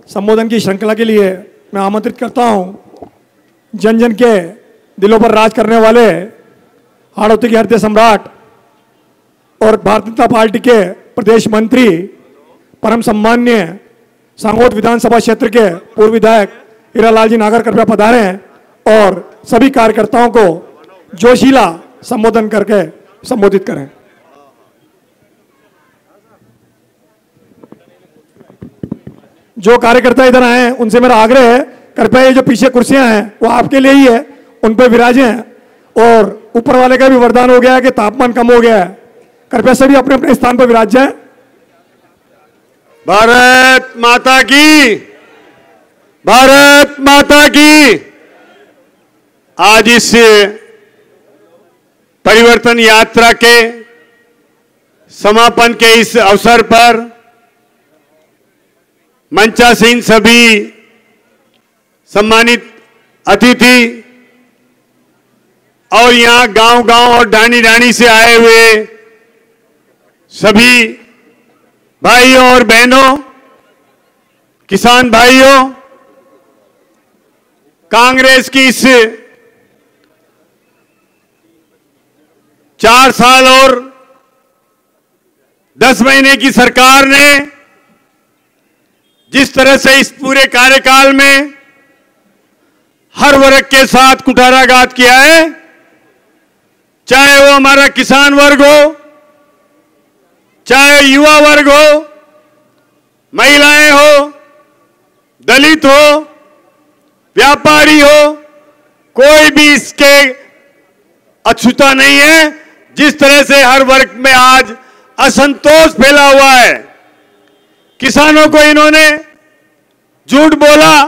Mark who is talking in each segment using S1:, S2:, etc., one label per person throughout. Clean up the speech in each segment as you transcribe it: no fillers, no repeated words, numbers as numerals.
S1: संबोधन की श्रृंखला के लिए मैं आमंत्रित करता हूं जन जन के दिलों पर राज करने वाले हाड़ौती के हृदय सम्राट और भारतीय जनता पार्टी के प्रदेश मंत्री परम सम्मान्य सांगोद विधानसभा क्षेत्र के पूर्व विधायक हीरालाल जी नागर कृपया पधारें और सभी कार्यकर्ताओं को जोशीला संबोधन करके संबोधित करें। जो कार्यकर्ता इधर आए हैं उनसे मेरा आग्रह है, कृपया ये जो पीछे कुर्सियां हैं वो आपके लिए ही है, उन पर विराजें और ऊपर वाले का भी वरदान हो गया है कि तापमान कम हो गया है। कृपया सभी अपने अपने स्थान पर विराज जाएं।
S2: भारत माता की, भारत माता की। आज इस परिवर्तन यात्रा के समापन के इस अवसर पर मंचासीन सभी सम्मानित अतिथि और यहां गांव-गांव और ढाणी-ढाणी से आए हुए सभी भाइयों और बहनों, किसान भाइयों, कांग्रेस की इस 4 साल और 10 महीने की सरकार ने जिस तरह से इस पूरे कार्यकाल में हर वर्ग के साथ कुठाराघात किया है, चाहे वो हमारा किसान वर्ग हो, चाहे युवा वर्ग हो, महिलाएं हो, दलित हो, व्यापारी हो, कोई भी इसके अछूता नहीं है। जिस तरह से हर वर्ग में आज असंतोष फैला हुआ है, किसानों को इन्होंने झूठ बोला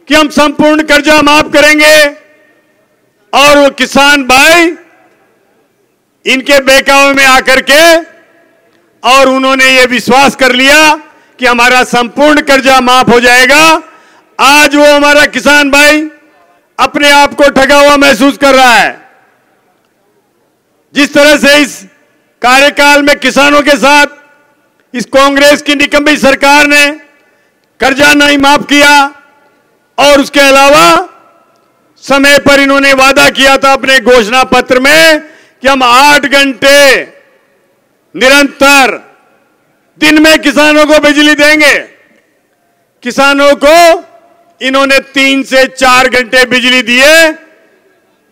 S2: कि हम संपूर्ण कर्जा माफ करेंगे और वो किसान भाई इनके बहकावे में आकर के और उन्होंने ये विश्वास कर लिया कि हमारा संपूर्ण कर्जा माफ हो जाएगा। आज वो हमारा किसान भाई अपने आप को ठगा हुआ महसूस कर रहा है। जिस तरह से इस कार्यकाल में किसानों के साथ इस कांग्रेस की निकम्मी सरकार ने कर्जा नहीं माफ किया और उसके अलावा समय पर इन्होंने वादा किया था अपने घोषणा पत्र में कि हम 8 घंटे निरंतर दिन में किसानों को बिजली देंगे। किसानों को इन्होंने 3 से 4 घंटे बिजली दिए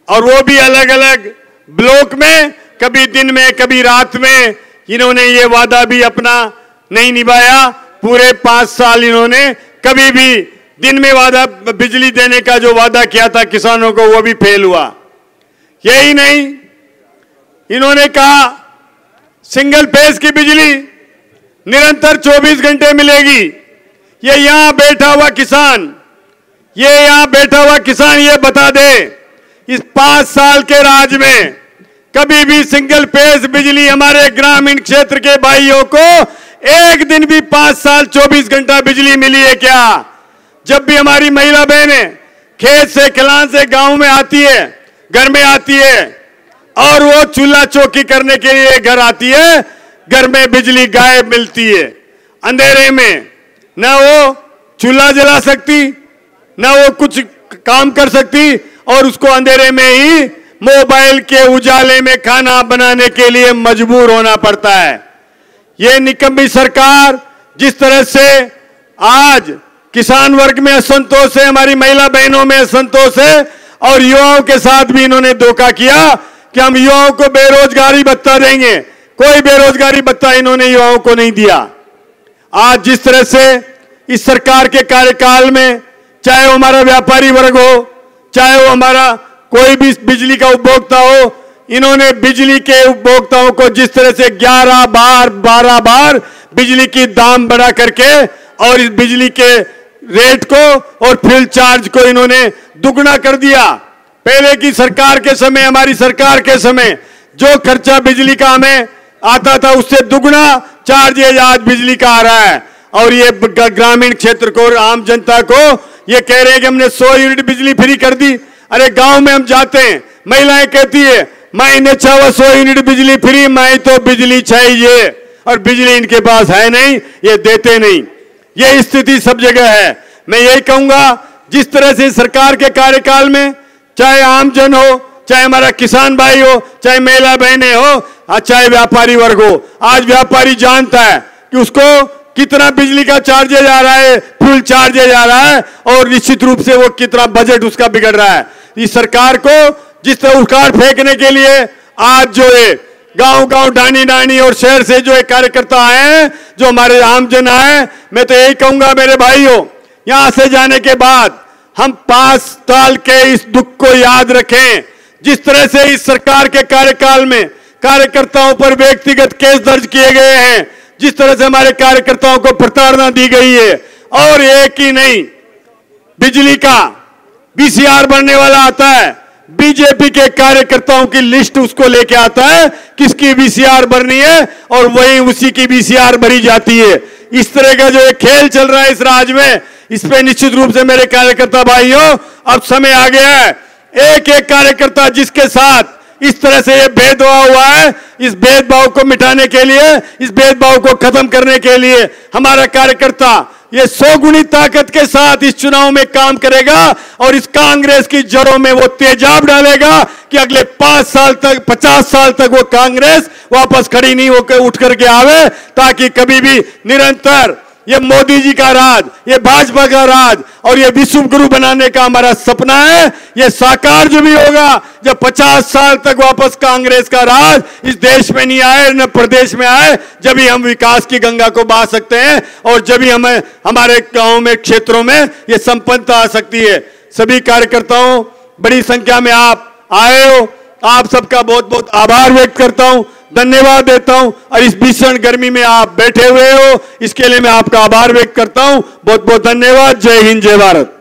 S2: और वो भी अलग अलग ब्लॉक में, कभी दिन में कभी रात में। इन्होंने ये वादा भी अपना नहीं निभाया। पूरे 5 साल इन्होंने कभी भी दिन में वादा बिजली देने का जो वादा किया था किसानों को वो भी फेल हुआ। यही नहीं, इन्होंने कहा सिंगल फेज की बिजली निरंतर 24 घंटे मिलेगी। ये यहां बैठा हुआ किसान, ये बता दे इस 5 साल के राज में कभी भी सिंगल फेज बिजली हमारे ग्रामीण क्षेत्र के भाइयों को एक दिन भी 5 साल 24 घंटा बिजली मिली है क्या? जब भी हमारी महिला बहनें खेत से, खलिहान से गांव में आती है, घर में आती है और वो चूल्हा चौकी करने के लिए घर आती है, घर में बिजली गायब मिलती है। अंधेरे में न वो चूल्हा जला सकती, न वो कुछ काम कर सकती और उसको अंधेरे में ही मोबाइल के उजाले में खाना बनाने के लिए मजबूर होना पड़ता है। ये निकम्मी सरकार जिस तरह से आज किसान वर्ग में असंतोष है, हमारी महिला बहनों में असंतोष है और युवाओं के साथ भी इन्होंने धोखा किया कि हम युवाओं को बेरोजगारी भत्ता देंगे। कोई बेरोजगारी भत्ता इन्होंने युवाओं को नहीं दिया। आज जिस तरह से इस सरकार के कार्यकाल में चाहे वो हमारा व्यापारी वर्ग हो, चाहे वो हमारा कोई भी बिजली का उपभोक्ता हो, इन्होंने बिजली के उपभोक्ताओं को जिस तरह से 11 बार 12 बार बिजली की दाम बढ़ा करके और इस बिजली के रेट को और फ्यूल चार्ज को इन्होंने दुगना कर दिया। पहले की सरकार के समय, हमारी सरकार के समय जो खर्चा बिजली का हमें आता था उससे दुगना चार्ज आज बिजली का आ रहा है। और ये ग्रामीण क्षेत्र को, आम जनता को ये कह रहे हैं कि हमने 100 यूनिट बिजली फ्री कर दी। अरे गांव में हम जाते हैं, महिलाएं कहती है मैं चाहे 100 यूनिट बिजली फ्री, मैं तो बिजली चाहिए और बिजली इनके पास है नहीं, ये देते नहीं। ये स्थिति सब जगह है। मैं यही कहूंगा, जिस तरह से सरकार के कार्यकाल में चाहे आमजन हो, चाहे हमारा किसान भाई हो, चाहे महिला बहनें हो, चाहे व्यापारी वर्ग हो, आज व्यापारी जानता है कि उसको कितना बिजली का चार्जेज आ रहा है, फुल चार्जेज आ रहा है, और निश्चित रूप से वो कितना बजट उसका बिगड़ रहा है। इस सरकार को जिस तरह उखाड़ फेंकने के लिए आज जो है गांव-गांव, डानी-डानी और शहर से जो है कार्यकर्ता आए हैं, जो हमारे आमजन आए, मैं तो यही कहूंगा मेरे भाइयों, यहां से जाने के बाद हम 5 साल के इस दुख को याद रखें। जिस तरह से इस सरकार के कार्यकाल में कार्यकर्ताओं पर व्यक्तिगत केस दर्ज किए गए हैं, जिस तरह से हमारे कार्यकर्ताओं को प्रताड़ना दी गई है, और एक ही नहीं, बिजली का बीसीआर बनने वाला आता है, बीजेपी के कार्यकर्ताओं की लिस्ट उसको लेके आता है किसकी बीसीआर भरनी है, और वही उसी की बीसीआर भरी जाती है। इस तरह का जो एक खेल चल रहा है इस राज्य में, इस पे निश्चित रूप से मेरे कार्यकर्ता भाइयों अब समय आ गया है। एक एक कार्यकर्ता जिसके साथ इस तरह से ये भेदभाव हुआ है, इस भेदभाव को मिटाने के लिए, इस भेदभाव को खत्म करने के लिए हमारा कार्यकर्ता ये 100 गुनी ताकत के साथ इस चुनाव में काम करेगा, और इस कांग्रेस की जड़ों में वो तेजाब डालेगा कि अगले 5 साल तक, 50 साल तक वो कांग्रेस वापस खड़ी नहीं होकर उठ करके आवे, ताकि कभी भी निरंतर ये मोदी जी का राज, ये भाजपा का राज और ये विश्व गुरु बनाने का हमारा सपना है, ये साकार जो भी होगा जब 50 साल तक वापस कांग्रेस का राज इस देश में नहीं आए, न प्रदेश में आए, जब ही हम विकास की गंगा को बहा सकते हैं, और जब ही हमें हमारे गांव में, क्षेत्रों में ये संपन्नता आ सकती है। सभी कार्यकर्ताओं, बड़ी संख्या में आप आए हो, आप सबका बहुत बहुत आभार व्यक्त करता हूं, धन्यवाद देता हूं, और इस भीषण गर्मी में आप बैठे हुए हो, इसके लिए मैं आपका आभार व्यक्त करता हूं। बहुत बहुत धन्यवाद। जय हिंद, जय भारत।